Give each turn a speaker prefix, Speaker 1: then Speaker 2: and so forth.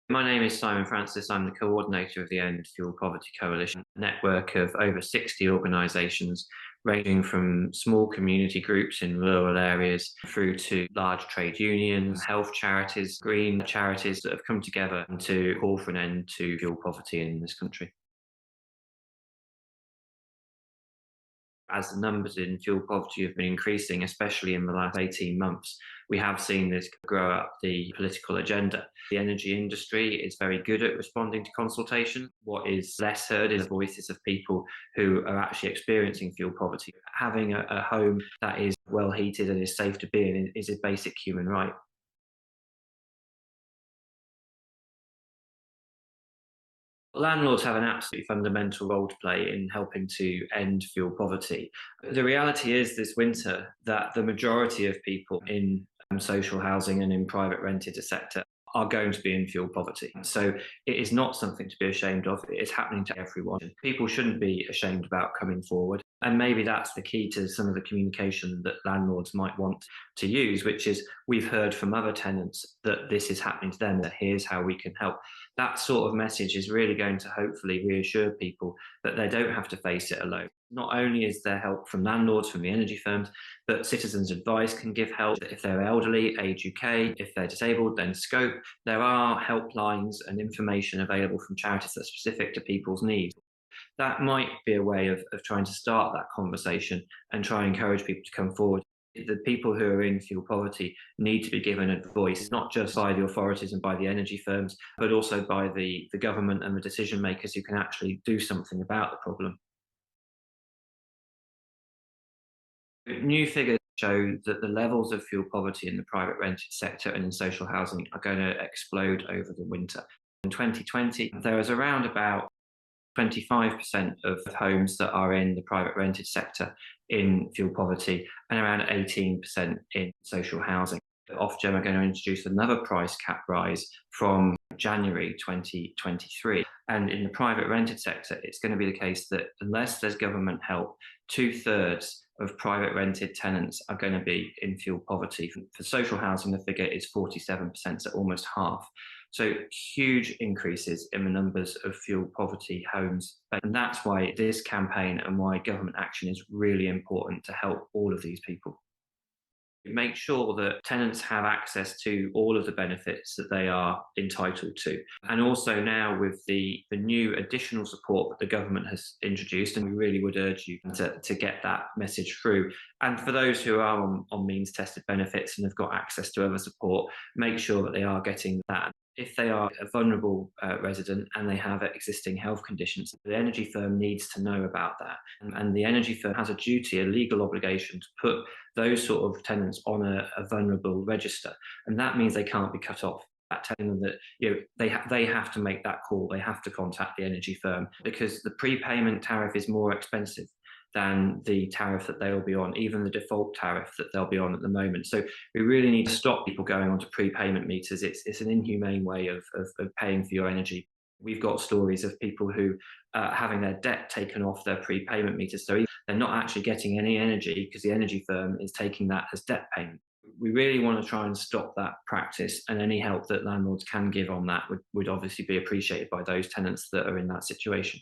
Speaker 1: My name is Simon Francis. I'm the coordinator of the End Fuel Poverty Coalition, a network of over 60 organisations ranging from small community groups in rural areas through to large trade unions, health charities, green charities that have come together to call for an end to fuel poverty in this country. As the numbers in fuel poverty have been increasing, especially in the last 18 months, we have seen this grow up the political agenda. The energy industry is very good at responding to consultation. What is less heard is the voices of people who are actually experiencing fuel poverty. Having a home that is well heated and is safe to be in is a basic human right. Landlords have an absolutely fundamental role to play in helping to end fuel poverty. The reality is this winter that the majority of people in social housing and in private rented sector are going to be in fuel poverty. So it is not something to be ashamed of. It is happening to everyone. People shouldn't be ashamed about coming forward. And maybe that's the key to some of the communication that landlords might want to use, which is we've heard from other tenants that this is happening to them, that here's how we can help. That sort of message is really going to hopefully reassure people that they don't have to face it alone. Not only is there help from landlords, from the energy firms, but citizens' advice can give help. If they're elderly, Age UK, if they're disabled, then Scope. There are helplines and information available from charities that are specific to people's needs. That might be a way of trying to start that conversation and try and encourage people to come forward. The people who are in fuel poverty need to be given a voice, not just by the authorities and by the energy firms, but also by the government and the decision makers who can actually do something about the problem. New figures show that the levels of fuel poverty in the private rented sector and in social housing are going to explode over the winter. In 2020, there was around about 25% of homes that are in the private rented sector in fuel poverty and around 18% in social housing. Ofgem are going to introduce another price cap rise from January 2023. And in the private rented sector, it's going to be the case that unless there's government help, two-thirds of private rented tenants are going to be in fuel poverty. For social housing, the figure is 47%, so almost half. So huge increases in the numbers of fuel poverty homes. And that's why this campaign and why government action is really important to help all of these people. Make sure that tenants have access to all of the benefits that they are entitled to. And also now with the new additional support that the government has introduced, and we really would urge you to get that message through. And for those who are on means tested benefits and have got access to other support, make sure that they are getting that. If they are a vulnerable resident and they have existing health conditions, the energy firm needs to know about that. And the energy firm has a duty, a legal obligation to put those sort of tenants on a vulnerable register. And that means they can't be cut off. That telling them that they have to make that call, they have to contact the energy firm because the prepayment tariff is more expensive than the tariff that they'll be on, even the default tariff that they'll be on at the moment. So we really need to stop people going onto prepayment meters. It's an inhumane way of paying for your energy. We've got stories of people who are having their debt taken off their prepayment meters. So they're not actually getting any energy because the energy firm is taking that as debt payment. We really want to try and stop that practice, and any help that landlords can give on that would obviously be appreciated by those tenants that are in that situation.